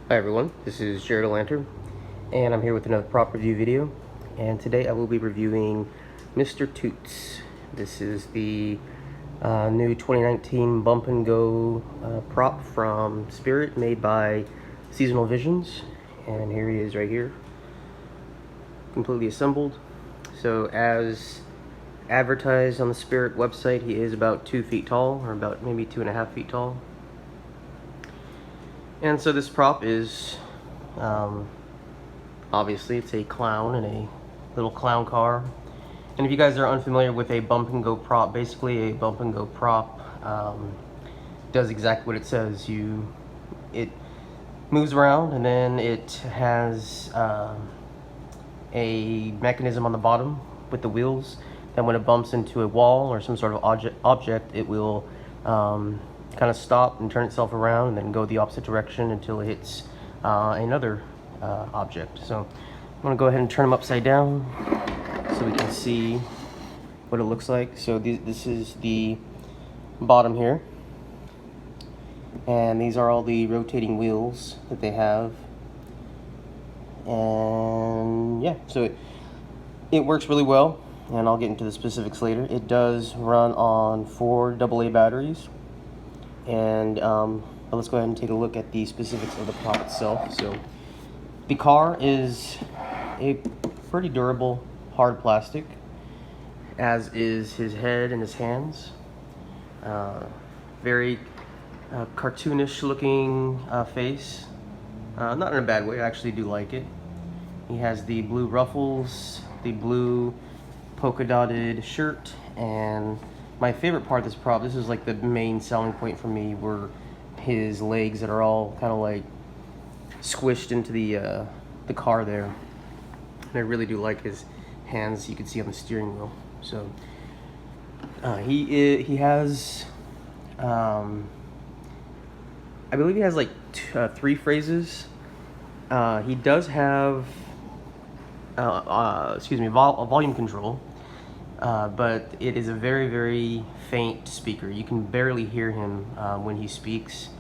Hi everyone, this is Jared Lantern, and I'm here with another prop review video. And today I will be reviewing Mr. Toots. This is the new 2019 Bump and Go prop from Spirit, made by Seasonal Visions. And here he is right here, completely assembled. So as advertised on the Spirit website, he is about 2 feet tall, or about maybe 2.5 feet tall. And so this prop is, obviously it's a clown in a little clown car. And if you guys are unfamiliar with a bump and go prop, basically a bump and go prop does exactly what it says. It moves around, and then it has a mechanism on the bottom with the wheels that when it bumps into a wall or some sort of object, it will kind of stop and turn itself around and then go the opposite direction until it hits another object. So I'm going to go ahead and turn them upside down so we can see what it looks like. So this is the bottom here, and these are all the rotating wheels that they have. And yeah, so it works really well, and I'll get into the specifics later. It does run on 4 AA batteries. And but let's go ahead and take a look at the specifics of the prop itself. So the car is a pretty durable hard plastic, as is his head and his hands. Very cartoonish looking face. Not in a bad way, I actually do like it. He has the blue ruffles, the blue polka dotted shirt, and my favorite part of this prop, this is like the main selling point for me, were his legs that are all kind of like squished into the car there. And I really do like his hands, you can see on the steering wheel. So he has, I believe he has like 3 phrases. He does have, volume control. But it is a very, very faint speaker. You can barely hear him when he speaks,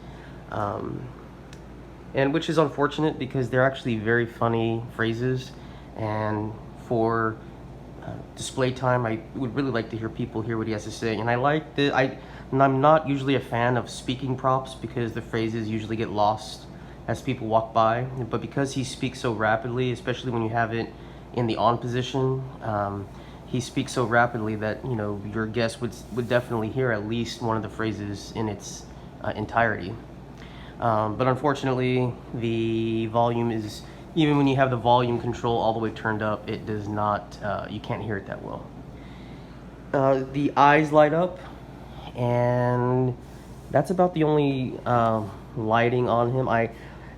and which is unfortunate because they're actually very funny phrases, and for display time, I would really like to hear people hear what he has to say. And I'm not usually a fan of speaking props because the phrases usually get lost as people walk by, but because he speaks so rapidly, especially when you have it in the on position, he speaks so rapidly that, you know, your guest would definitely hear at least one of the phrases in its entirety. But unfortunately, the volume is, even when you have the volume control all the way turned up, it does not, you can't hear it that well. The eyes light up, and that's about the only lighting on him. I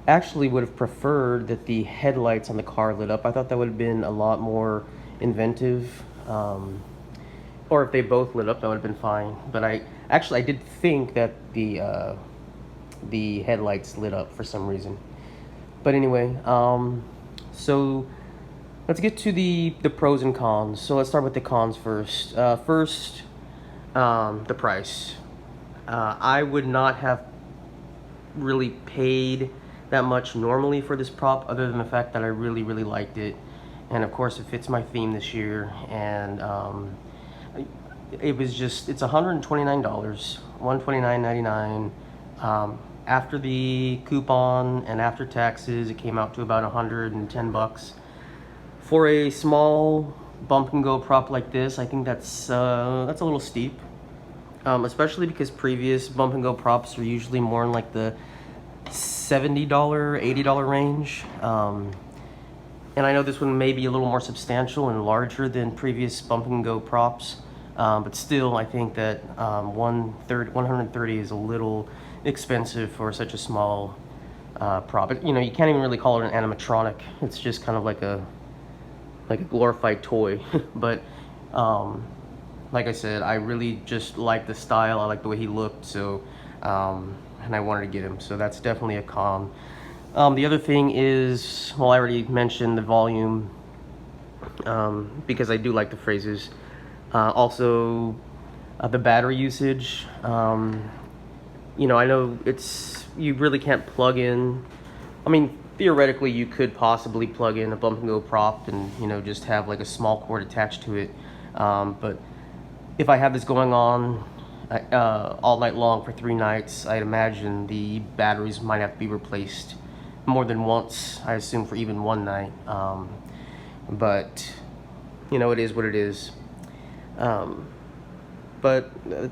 actually would have preferred that the headlights on the car lit up. I thought that would have been a lot more inventive. Or if they both lit up, that would have been fine. But I did think that the headlights lit up for some reason. But anyway, so let's get to the pros and cons. So let's start with the cons first. First, the price. I would not have really paid that much normally for this prop, other than the fact that I really, really liked it. And of course it fits my theme this year, and it's $129, $129.99. After the coupon and after taxes, it came out to about $110. For a small bump and go prop like this, I think that's a little steep, especially because previous bump and go props are usually more in like the $70, $80 range. And I know this one may be a little more substantial and larger than previous bump and go props, but still I think that 130 is a little expensive for such a small prop. You know, you can't even really call it an animatronic. It's just kind of like a glorified toy. But like I said, I really just like the style. I like the way he looked. So and I wanted to get him. So that's definitely a con. The other thing is, well, I already mentioned the volume, because I do like the phrases. Also, the battery usage. You know, I know you really can't plug in I mean, theoretically, you could possibly plug in a bump and go prop and, you know, just have like a small cord attached to it. But if I have this going on all night long for 3 nights, I'd imagine the batteries might have to be replaced more than once, I assume, for even one night. But, you know, it is what it is. But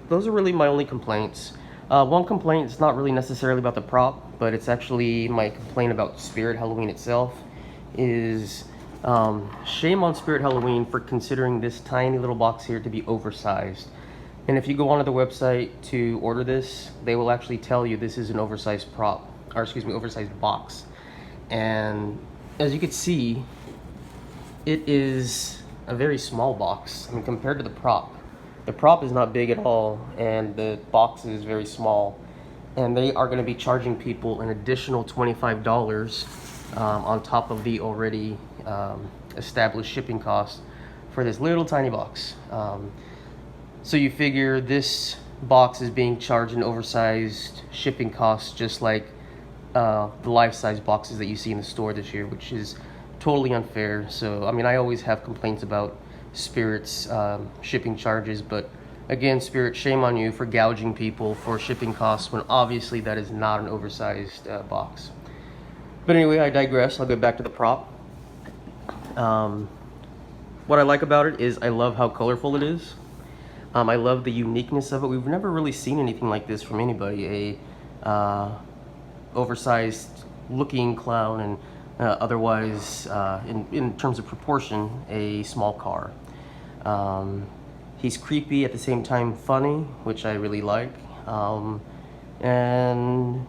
those are really my only complaints. One complaint is not really necessarily about the prop, but it's actually my complaint about Spirit Halloween itself. Is shame on Spirit Halloween for considering this tiny little box here to be oversized. And if you go onto the website to order this, they will actually tell you this is an oversized prop, or excuse me, oversized box. And as you can see, it is a very small box. I mean, compared to the prop. The prop is not big at all, and the box is very small. And they are going to be charging people an additional $25 on top of the already established shipping cost for this little tiny box. So you figure this box is being charged an oversized shipping cost, just like the life-size boxes that you see in the store this year, which is totally unfair. So, I mean, I always have complaints about Spirit's shipping charges, but again, Spirit, shame on you for gouging people for shipping costs when obviously that is not an oversized box. But anyway, I digress. I'll go back to the prop. What I like about it is I love how colorful it is. I love the uniqueness of it. We've never really seen anything like this from anybody. A oversized looking clown and otherwise, in terms of proportion, a small car. He's creepy at the same time funny, which I really like. And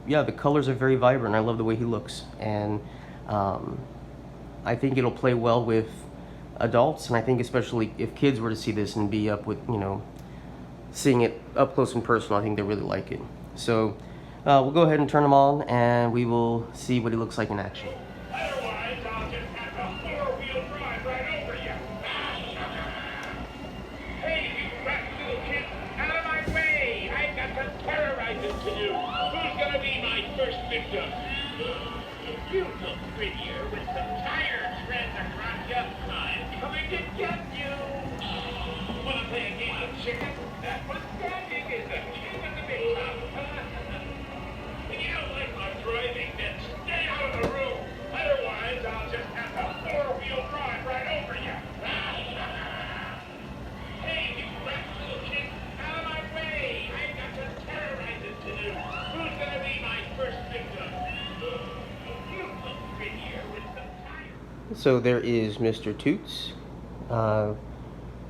yeah, the colors are very vibrant. I love the way he looks. And I think it'll play well with adults, and I think especially if kids were to see this and be up with, you know, seeing it up close and personal, I think they really like it. So we'll go ahead and turn him on, and we will see what he looks like in action. Otherwise, I'll just have to four-wheel drive right over you. Hey, you rat little kid, out of my way! I've got some terrorizing to do. Who's gonna be my first victim? You look prettier with some tire treads across your spine. Coming to get you. Wanna play a game of chicken? That one standing is the king of the big house. If you don't like my driving, then stay out of the room. Otherwise, I'll just have to four-wheel drive right over you. Hey, you rat little kid, out of my way! I've got some terrorizing to do. Who's gonna be my first victim? You look prettier with some tire. So there is Mr. Toots.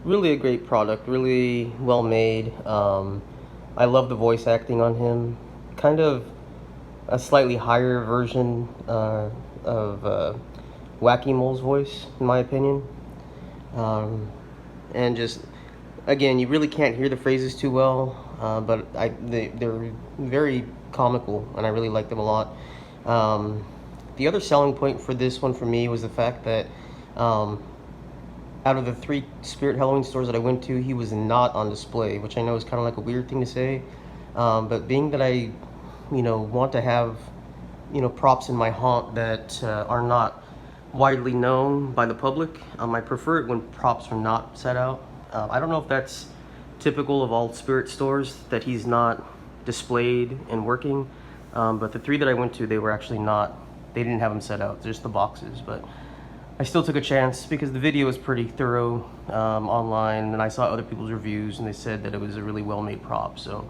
Really a great product, really well made. I love the voice acting on him. Kind of a slightly higher version of Wacky Mole's voice, in my opinion. And just, again, you really can't hear the phrases too well, but they're very comical, and I really like them a lot. The other selling point for this one for me was the fact that out of the 3 Spirit Halloween stores that I went to, he was not on display, which I know is kind of like a weird thing to say. But being that I, you know, want to have, you know, props in my haunt that are not widely known by the public, I prefer it when props are not set out. I don't know if that's typical of all Spirit stores, that he's not displayed and working. But the 3 that I went to, they were actually not, they didn't have them set out, just the boxes. But I still took a chance because the video was pretty thorough online, and I saw other people's reviews, and they said that it was a really well-made prop. So,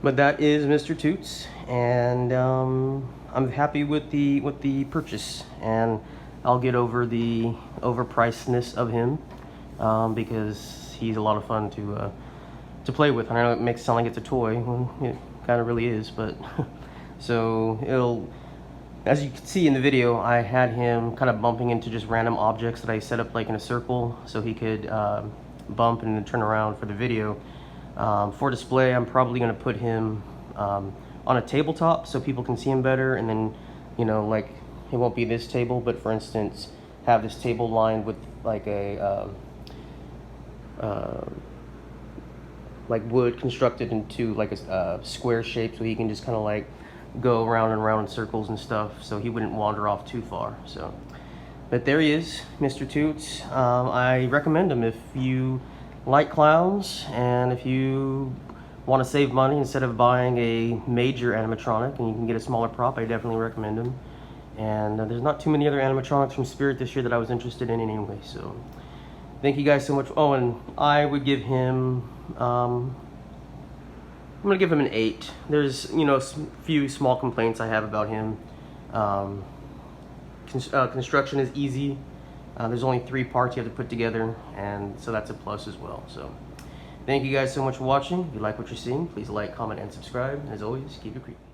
but that is Mr. Toots, and I'm happy with the purchase, and I'll get over the overpricedness of him because he's a lot of fun to play with. I know it makes it sound like it's a toy, well, it kind of really is, but so it'll. As you can see in the video, I had him kind of bumping into just random objects that I set up like in a circle so he could bump and then turn around for the video. For display, I'm probably going to put him on a tabletop so people can see him better, and then, you know, like, it won't be this table, but for instance, have this table lined with like a like wood constructed into like a square shape, so he can just kind of like go around and around in circles and stuff, so he wouldn't wander off too far. So, but there he is, Mr. Toots. I recommend him if you like clowns and if you want to save money instead of buying a major animatronic and you can get a smaller prop. I definitely recommend him. And there's not too many other animatronics from Spirit this year that I was interested in anyway. So thank you guys so much. Oh, and I would give him I'm gonna give him an 8. There's, you know, a few small complaints I have about him. Construction is easy. There's only 3 parts you have to put together, and so that's a plus as well. So thank you guys so much for watching. If you like what you're seeing, please like, comment, and subscribe. And as always, keep it creepy.